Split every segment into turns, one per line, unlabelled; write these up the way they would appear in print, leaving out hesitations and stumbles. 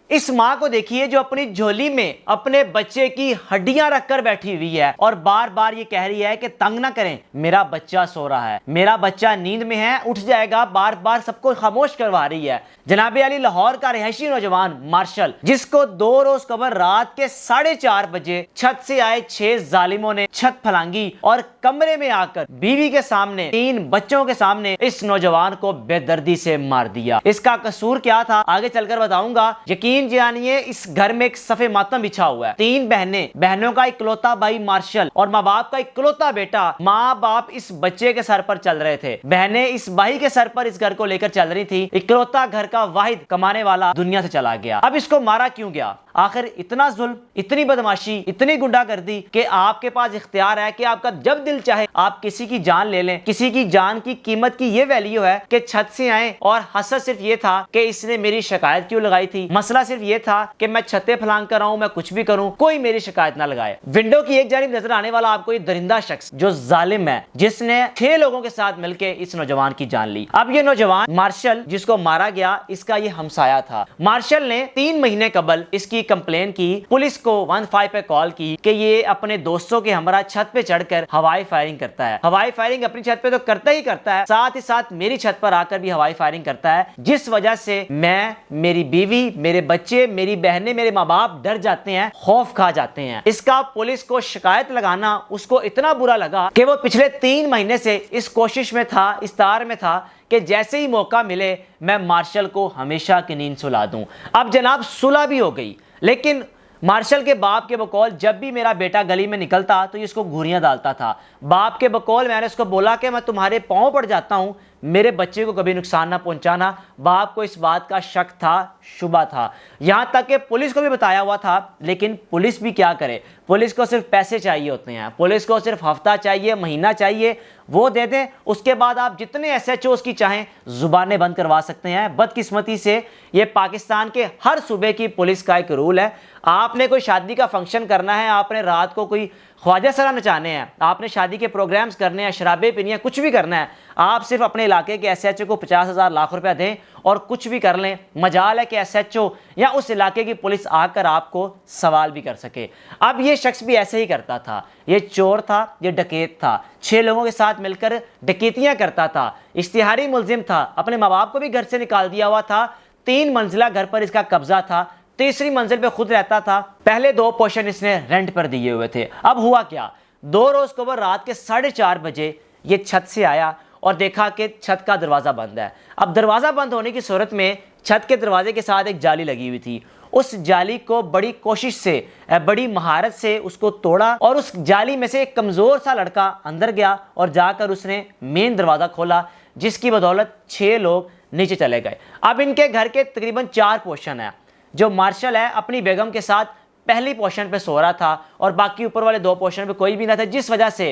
इस माँ को देखिए जो अपनी झोली में अपने बच्चे की हड्डियां रखकर बैठी हुई है और बार बार ये कह रही है कि तंग ना करें, मेरा बच्चा सो रहा है, मेरा बच्चा नींद में है, उठ जाएगा, बार बार सबको खामोश करवा रही है। जनाब अली लाहौर का रिहायशी नौजवान मार्शल, जिसको 2 रोज कबल रात के 4:30 बजे छत से आए 6 जालिमों ने छत फलांगी और कमरे में आकर बीवी के सामने 3 बच्चों के सामने इस नौजवान को बेदर्दी से मार दिया। इसका कसूर क्या था आगे चलकर बताऊंगा। यकीन जानिए इस घर में एक सफे मातम बिछा हुआ है। 3 बहनें, बहनों का इकलौता भाई मार्शल और माँ बाप का इकलौता बेटा। माँ बाप इस बच्चे के सर पर चल रहे थे, बहनें इस भाई के सर पर इस घर को लेकर चल रही थी। इकलौता घर का वाहिद कमाने वाला दुनिया से चला गया। अब इसको मारा क्यों गया? आखिर इतना जुल्म, इतनी बदमाशी, इतनी गुंडागर्दी कि आपके पास इख्तियार है कि आपका जब दिल चाहे आप किसी की जान ले लें। किसी की जान की कीमत की ये वैल्यू है कि छत से आए और हसद सिर्फ ये था कि इसने मेरी शिकायत क्यों लगाई थी। मसला सिर्फ ये था कि मैं छतें फलांग कर रहा हूं, मैं कुछ भी करूं, कोई मेरी शिकायत ना लगाए। विंडो की एक जानिब नजर आने वाला आपको ये दरिंदा शख्स जो जालिम है, जिसने 6 लोगों के साथ मिलकर इस नौजवान की जान ली। अब ये नौजवान मार्शल जिसको मारा गया, इसका ये हमसाया था। मार्शल ने 3 महीने कबल इसकी कंप्लेन की, पुलिस को 15 पे कॉल की कि ये अपने दोस्तों के हमरा छत पे चढ़कर हवाई फायरिंग करता है। हवाई फायरिंग अपनी छत पे तो करता ही करता है, साथ ही साथ मेरी छत पर आकर भी हवाई फायरिंग करता है, जिस वजह से मैं, मेरी बीवी, मेरे बच्चे, मेरी बहनें, मेरे माँ बाप डर जाते हैं, खौफ खा जाते हैं। इसका पुलिस को शिकायत लगाना उसको इतना बुरा लगा कि वो पिछले 3 महीने से इस कोशिश में था, इस तार में था कि जैसे ही मौका मिले मैं मार्शल को हमेशा की नींद सुला दूं। अब जनाब सुलह भी हो गई, लेकिन मार्शल के बाप के बकौल जब भी मेरा बेटा गली में निकलता तो ये इसको घूरियां डालता था। बाप के बकौल मैंने उसको बोला कि मैं तुम्हारे पांव पड़ जाता हूं, मेरे बच्चे को कभी नुकसान ना पहुंचाना। बाप को इस बात का शक था, शुबा था, यहां तक कि पुलिस को भी बताया हुआ था। लेकिन पुलिस भी क्या करे, पुलिस को सिर्फ पैसे चाहिए होते हैं, पुलिस को सिर्फ हफ्ता चाहिए, महीना चाहिए, वो दे दें, उसके बाद आप जितने SHOs की चाहें जुबानें बंद करवा सकते हैं। बदकिस्मती से ये पाकिस्तान के हर सूबे की पुलिस का एक रूल है। आपने कोई शादी का फंक्शन करना है, आपने रात को कोई ख्वाजा सरा नचाने हैं, आपने शादी के प्रोग्राम्स करने हैं, शराबें पीनी है, कुछ भी करना है, आप सिर्फ अपने इलाके के SHO को 50,000 लाख रुपया दें और कुछ भी कर लें। मजाल है कि SHO या उस इलाके की पुलिस आकर आपको सवाल भी कर सके। अब ये शख्स भी ऐसे ही करता था। ये चोर था, ये डकैत था, 6 लोगों के साथ मिलकर डकैतियां करता था, इश्तिहारी मुलजिम था, अपने माँ बाप को भी घर से निकाल दिया हुआ था। 3 मंजिला घर पर इसका कब्जा था, तीसरी मंजिल पे खुद रहता था। पहले 2 पोर्शन इसने रेंट पर दिए हुए थे। अब हुआ क्या, 2 रोज कबल रात के 4:30 बजे ये छत से आया और देखा कि छत का दरवाजा बंद है। अब दरवाजा बंद होने की सूरत में छत के दरवाजे के साथ एक जाली लगी हुई थी। उस जाली को बड़ी कोशिश से, बड़ी महारत से उसको तोड़ा और उस जाली में से एक कमजोर सा लड़का अंदर गया और जाकर उसने मेन दरवाजा खोला, जिसकी बदौलत 6 लोग नीचे चले गए। अब इनके घर के तकरीबन 4 पोर्शन है। जो मार्शल है अपनी बेगम के साथ पहली पोर्शन पे सो रहा था और बाकी ऊपर वाले 2 पोर्शन पे कोई भी ना था, जिस वजह से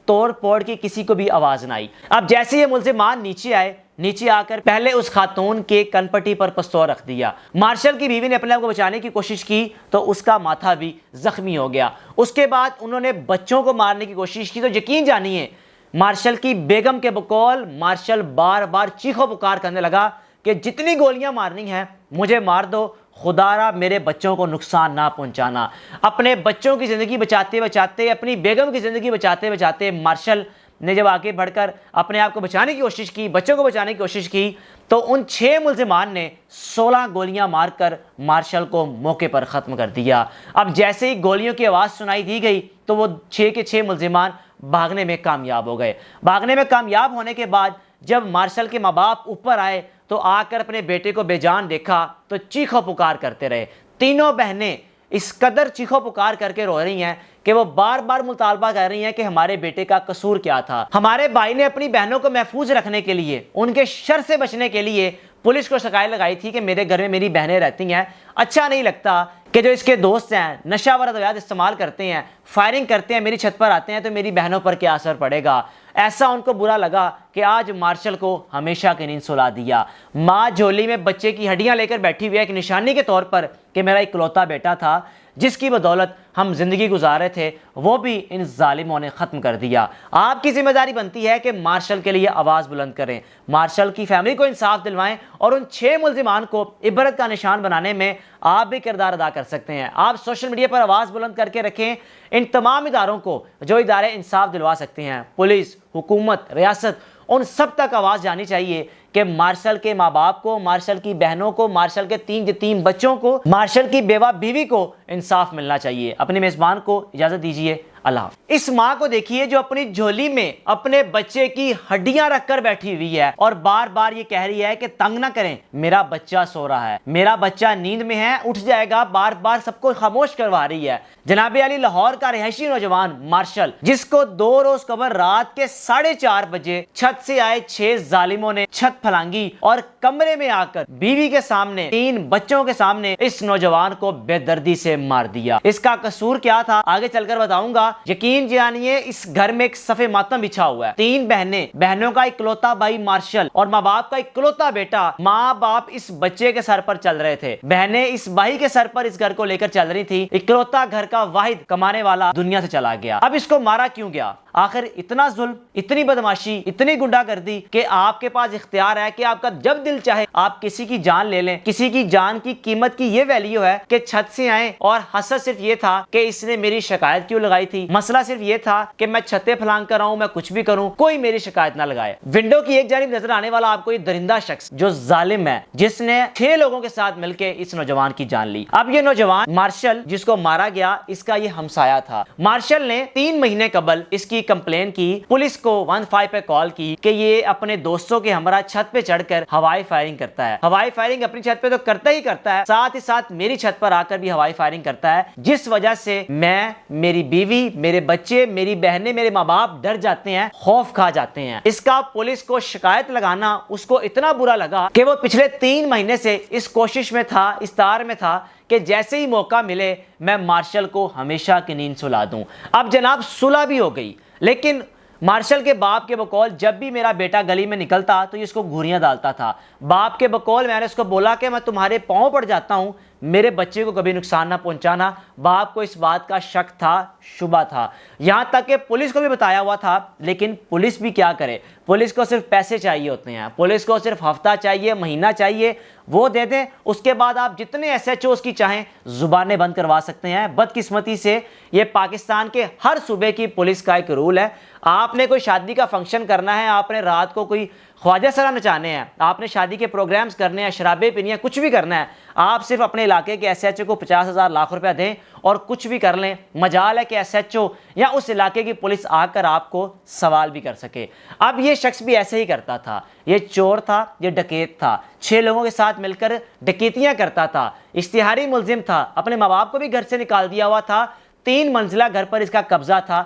तोड़ फोड़ की किसी को भी आवाज ना आई। अब जैसे ये मुल्जिमान नीचे आए, नीचे आकर पहले उस खातून के कनपट्टी पर पिस्तौल रख दिया। मार्शल की बीवी ने अपने आप को बचाने की कोशिश की तो उसका माथा भी जख्मी हो गया। उसके बाद उन्होंने बच्चों को मारने की कोशिश की तो यकीन जानिए मार्शल की बेगम के बकौल मार्शल बार बार चीखो पुकार करने लगा कि जितनी गोलियां मारनी है मुझे मार दो, खुदारा मेरे बच्चों को नुकसान ना पहुंचाना। अपने बच्चों की ज़िंदगी बचाते बचाते, अपनी बेगम की ज़िंदगी बचाते बचाते मार्शल ने जब आगे बढ़कर अपने आप को बचाने की कोशिश की, बच्चों को बचाने की कोशिश की, तो उन 6 मुल्जिमान ने 16 गोलियां मारकर मार्शल को मौके पर ख़त्म कर दिया। अब जैसे ही गोलियों की आवाज़ सुनाई दी गई तो वो 6 के 6 मुल्जिमान भागने में कामयाब हो गए। भागने में कामयाब होने के बाद जब मार्शल के माँ बाप ऊपर आए तो आकर अपने बेटे को बेजान देखा तो चीखो पुकार करते रहे। तीनों बहनें इस कदर चीखो पुकार करके रो रही हैं कि वो बार बार मुतालबा कर रही हैं कि हमारे बेटे का कसूर क्या था। हमारे भाई ने अपनी बहनों को महफूज रखने के लिए, उनके शर से बचने के लिए पुलिस को शिकायत लगाई थी कि मेरे घर में मेरी बहनें रहती हैं, अच्छा नहीं लगता कि जो इसके दोस्त हैं नशा व अद्वियात इस्तेमाल करते हैं, फायरिंग करते हैं, मेरी छत पर आते हैं तो मेरी बहनों पर क्या असर पड़ेगा। ऐसा उनको बुरा लगा कि आज मार्शल को हमेशा की नींद सुला दिया। माँ झोली में बच्चे की हड्डियां लेकर बैठी हुई है एक निशानी के तौर पर कि मेरा इकलौता बेटा था, جس کی بدولت ہم زندگی گزارے تھے وہ بھی ان ظالموں نے ختم کر دیا۔ آپ کی ذمہ داری بنتی ہے کہ مارشل کے لیے آواز بلند کریں، مارشل کی فیملی کو انصاف دلوائیں اور ان 6 ملزمان کو عبرت کا نشان بنانے میں آپ بھی کردار ادا کر سکتے ہیں۔ آپ سوشل میڈیا پر آواز بلند کر کے رکھیں ان تمام اداروں کو جو ادارے انصاف دلوا سکتے ہیں، پولیس، حکومت، ریاست، ان سب تک آواز جانی چاہیے کہ مارشل کے ماں باپ کو، مارشل کی بہنوں کو، مارشل کے 3 یتیم بچوں کو، مارشل کی بیوہ بیوی کو انصاف ملنا چاہیے۔ اپنے میزبان کو اجازت دیجیے، اللہ حافظ۔ اس ماں کو دیکھیے جو اپنی جھولی میں اپنے بچے کی ہڈیاں رکھ کر بیٹھی ہوئی ہے اور بار بار یہ کہہ رہی ہے کہ تنگ نہ کریں، میرا بچہ سو رہا ہے، میرا بچہ نیند میں ہے، اٹھ جائے گا، بار بار سب کو خاموش کروا رہی ہے۔ جناب علی لاہور کا رہائشی نوجوان مارشل، جس کو 2 روز قبل رات کے 4:30 بجے چھت سے آئے 6 ظالموں نے چھت پھلانگی اور کمرے میں آ کر بیوی کے سامنے، 3 بچوں کے سامنے اس نوجوان کو بے دردی سے مار دیا۔ اس کا قصور کیا تھا آگے چل کر بتاؤں گا۔ یقین جانیے اس گھر میں ایک صف ماتم بچھا ہوا ہے، 3 بہنیں، بہنوں کا اکلوتا بھائی مارشل اور ماں باپ کا اکلوتا بیٹا۔ ماں باپ اس بچے کے سر پر چل رہے تھے، بہنیں اس بھائی کے سر پر اس گھر کو لے کر چل رہی تھی۔ اکلوتا گھر کا واحد کمانے والا دنیا سے چلا گیا۔ اب اس کو مارا کیوں گیا؟ آخر اتنا ظلم، اتنی بدماشی، اتنی گنڈا گردی کہ آپ کے پاس اختیار ہے کہ آپ کا جب دل چاہے آپ کسی کی جان لے لیں۔ کسی کی جان کی قیمت کی یہ ویلیو ہے کہ چھت سے آئیں اور حسد صرف یہ تھا کہ اس نے میری شکایت کیوں لگائی تھی، مسئلہ صرف یہ تھا کہ میں چھتیں پھلانگ کر آؤں، میں کچھ بھی کروں، کوئی میری شکایت نہ لگائے۔ ونڈو کی ایک جانب نظر آنے والا آپ کو یہ درندہ شخص جو ظالم ہے، جس نے 6 لوگوں کے ساتھ مل کے اس نوجوان کی جان لی۔ اب یہ نوجوان مارشل جس کو مارا گیا، اس کا یہ ہمسایہ تھا۔ مارشل نے 3 مہینے قبل اس کی کمپلین کی، پولیس کو 15 پہ کال کی کہ یہ اپنے دوستوں کے ہمراہ چھت پہ چڑھ کر ہوائی فائرنگ کرتا ہے۔ ہوائی فائرنگ اپنی چھت پہ تو کرتا ہی کرتا ہے، ساتھ ہی ساتھ میری چھت پر آ کر بھی ہوائی فائرنگ کرتا ہے، جس وجہ سے میں، میری بیوی، میرے بچے، میری بہنیں، میرے ماں باپ ڈر جاتے ہیں، خوف کھا جاتے ہیں۔ اس کا پولیس کو شکایت لگانا اس کو اتنا برا لگا کہ وہ پچھلے 3 مہینے سے اس کوشش میں تھا، اس تار میں تھا کہ جیسے ہی موقع ملے میں مارشل کو ہمیشہ کی نیند سلا دوں۔ اب جناب صلح بھی ہو گئی، لیکن مارشل کے باپ کے بقول جب بھی میرا بیٹا گلی میں نکلتا تو یہ اس کو گھوریاں ڈالتا تھا۔ باپ کے بقول میں نے اس کو بولا کہ میں تمہارے پاؤں پڑ جاتا ہوں، میرے بچے کو کبھی نقصان نہ پہنچانا۔ باپ کو اس بات کا شک تھا، شبہ تھا، یہاں تک کہ پولیس کو بھی بتایا ہوا تھا، لیکن پولیس بھی کیا کرے، پولیس کو صرف پیسے چاہیے ہوتے ہیں، پولیس کو صرف ہفتہ چاہیے، مہینہ چاہیے، وہ دے دیں، اس کے بعد آپ جتنے ایس ایچ اوز کی چاہیں زبانیں بند کروا سکتے ہیں۔ بدقسمتی سے یہ پاکستان کے ہر صوبے کی پولیس کا ایک رول ہے۔ آپ نے کوئی شادی کا فنکشن کرنا ہے، آپ نے رات کو کوئی خواجہ سرا نچانے ہیں، آپ نے شادی کے پروگرامز کرنے ہیں، شرابیں پینی ہیں، کچھ بھی کرنا ہے، آپ صرف اپنے علاقے کے ایس ایچ او کو 50,000 لاکھ روپیہ دیں اور کچھ بھی کر لیں۔ مجال ہے کہ ایس ایچ او یا اس علاقے کی پولیس آ کر آپ کو سوال بھی کر سکے۔ اب یہ شخص بھی ایسے ہی کرتا تھا، یہ چور تھا، یہ ڈکیت تھا، 6 لوگوں کے ساتھ مل کر ڈکیتیاں کرتا تھا، اشتہاری ملزم تھا، اپنے ماں باپ کو بھی گھر سے نکال دیا ہوا تھا، 3 منزلہ گھر پر اس کا قبضہ تھا۔